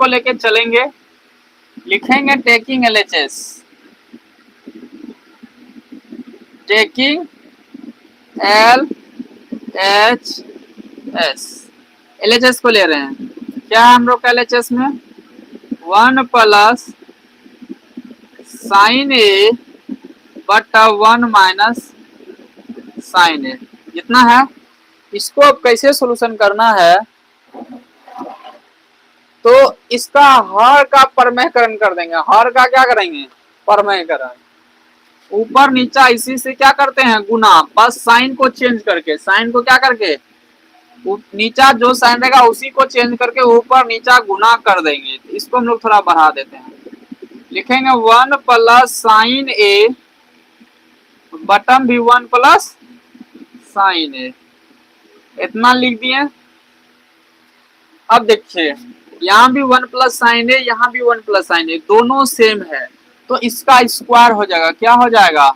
को लेके चलेंगे, लिखेंगे taking LHS, taking LHS, LHS को ले रहे हैं। क्या है हम लोग का LHS में 1 प्लस साइन ए बटा 1 माइनस साइन ए, जितना है। इसको अब कैसे सोल्यूशन करना है, तो इसका हर का परमेयकरण कर देंगे। हर का क्या करेंगे, परमेयकरण। ऊपर नीचा इसी से क्या करते हैं, गुना, बस साइन को चेंज करके, साइन को क्या करके, नीचा जो साइन रहेगा उसी को चेंज करके ऊपर नीचा गुना कर देंगे। इसको हम लोग थोड़ा बढ़ा देते हैं, लिखेंगे 1 प्लस साइन ए, बटन भी 1 प्लस साइन ए, इतना लिख दिए। अब देखिए यहाँ भी 1 प्लस साइन ए, यहाँ भी 1 प्लस साइन ए, दोनों सेम है, तो इसका स्क्वायर हो जाएगा। क्या हो जाएगा,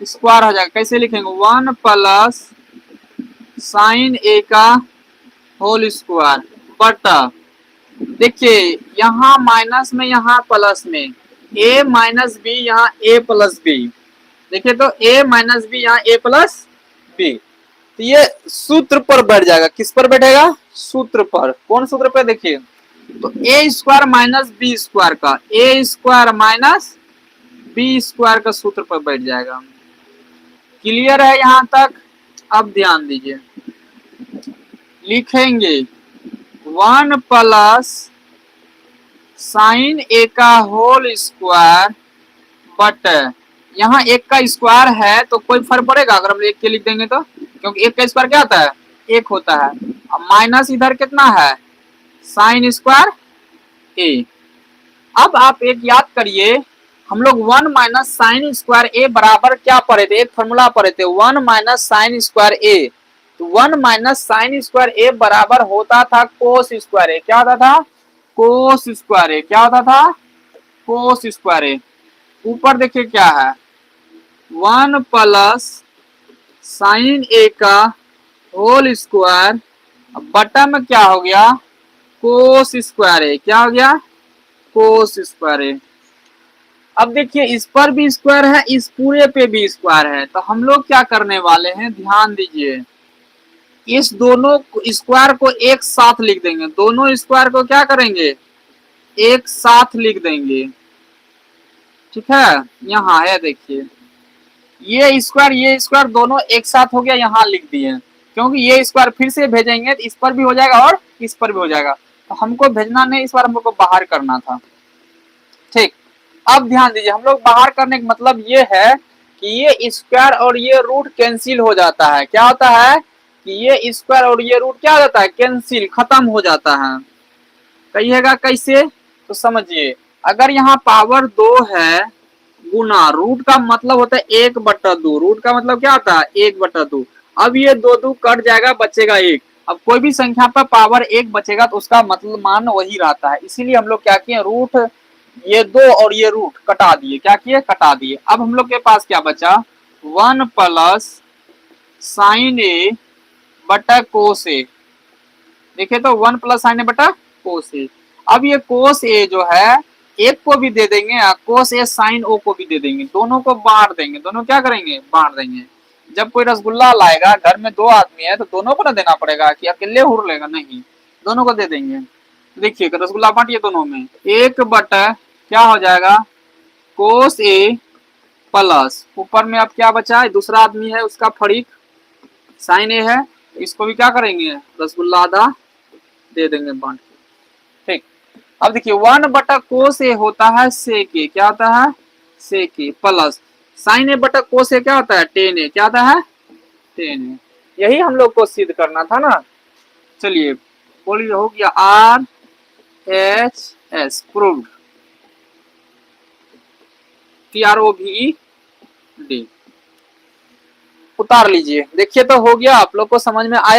स्क्वायर हो जाएगा। कैसे लिखेंगे 1 प्लस साइन ए का होल स्क्वायर बटा, देखिए यहाँ माइनस में यहाँ प्लस में, a माइनस बी यहाँ a प्लस बी, देखिए तो a माइनस बी यहाँ a प्लस बी, तो ये सूत्र पर बैठ जाएगा। किस पर बैठेगा, सूत्र पर। कौन सूत्र पर, देखिए तो a square minus B square का, a square minus B square का सूत्र पर बैठ जाएगा। क्लियर है यहां तक। अब ध्यान दीजिए, लिखेंगे 1 प्लस साइन ए का होल स्क्वायर बट, यहाँ एक का स्क्वायर है तो कोई फर्क पड़ेगा अगर हम एक के लिख देंगे तो, क्योंकि एक का स्क्वायर क्या होता है, एक होता है। अब माइनस इधर कितना है, साइन स्क्वायर ए। अब आप एक याद करिए, हम लोग 1 माइनस साइन स्क्वायर ए बराबर क्या पढ़े थे, एक फॉर्मूला पढ़े थे 1 माइनस साइन स्क्वायर ए। तो 1 माइनस साइन स्क्वायर ए बराबर होता था कोस स्क्वायर ए। क्या होता था, कोस स्क्वायर ए। क्या होता था, कोस स्क्वायर ए। ऊपर देखिए क्या है 1 प्लस साइन ए का होल स्क्वायर, बटा में क्या हो गया, कोस स्क्वायर ए। क्या हो गया, कोस स्क्वायर ए। अब देखिए इस पर भी स्क्वायर है, इस पूरे पे भी स्क्वायर है, तो हम लोग क्या करने वाले हैं, ध्यान दीजिए, इस दोनों स्क्वायर को एक साथ लिख देंगे। दोनों स्क्वायर को क्या करेंगे, एक साथ लिख देंगे। ठीक है, यहाँ है देखिए ये स्क्वायर दोनों एक साथ हो गया, यहाँ लिख दिए, क्योंकि ये स्क्वायर फिर से भेजेंगे तो इस पर भी हो जाएगा और इस पर भी हो जाएगा, तो हमको भेजना नहीं, इस बार हमको बाहर करना था। ठीक, अब ध्यान दीजिए, हम लोग बाहर करने का मतलब ये है कि ये स्क्वायर और ये रूट कैंसिल हो जाता है। क्या होता है कि ये स्क्वायर और ये रूट क्या हो जाता है, कैंसिल, खत्म हो जाता है। कहिएगा कैसे, तो समझिए, अगर यहाँ पावर 2 है गुना, रूट का मतलब होता है 1/2, रूट का मतलब क्या होता है 1/2। अब ये 2 कट जाएगा, बचेगा 1। अब कोई भी संख्या पर पावर 1 बचेगा तो उसका मतलब मान वही रहता है, इसीलिए हम लोग क्या किए, रूट ये 2 और ये रूट कटा दिए। क्या किए, कटा दिए। अब हम लोग के पास क्या बचा, 1 प्लस साइन ए बटा कोस ए। देखिए तो 1 प्लस साइन ए बटा कोस ए। अब ये कोस ए जो है एक को भी दे देंगे, कोस ए साइन ओ को भी दे देंगे, दोनों को बांट देंगे। दोनों क्या करेंगे, बांट देंगे। जब कोई रसगुल्ला लाएगा, घर में 2 आदमी है तो दोनों को ना देना पड़ेगा कि अकेले हुर लेगा, नहीं, दोनों को दे देंगे। देखिए रसगुल्ला बांटिए दोनों में, 1 बटा क्या हो जाएगा, कोस ए प्लस ऊपर में अब क्या बचा है, दूसरा आदमी है उसका फरीक साइन ए है, इसको भी क्या करेंगे, रसगुल्ला आधा दे देंगे बांट के। ठीक, अब देखिए 1 बटा कोस ए होता है सेक ए। क्या होता है, सेक ए प्लस साइन ए बटा कोस ए क्या होता है, टेन ए। क्या होता है, टेन ए। यही हम लोग को सिद्ध करना था ना। चलिए बोलिए, हो गया RHS प्रूव्ड, PROVED। उतार लीजिए, देखिए तो हो गया, आप लोग को समझ में आया।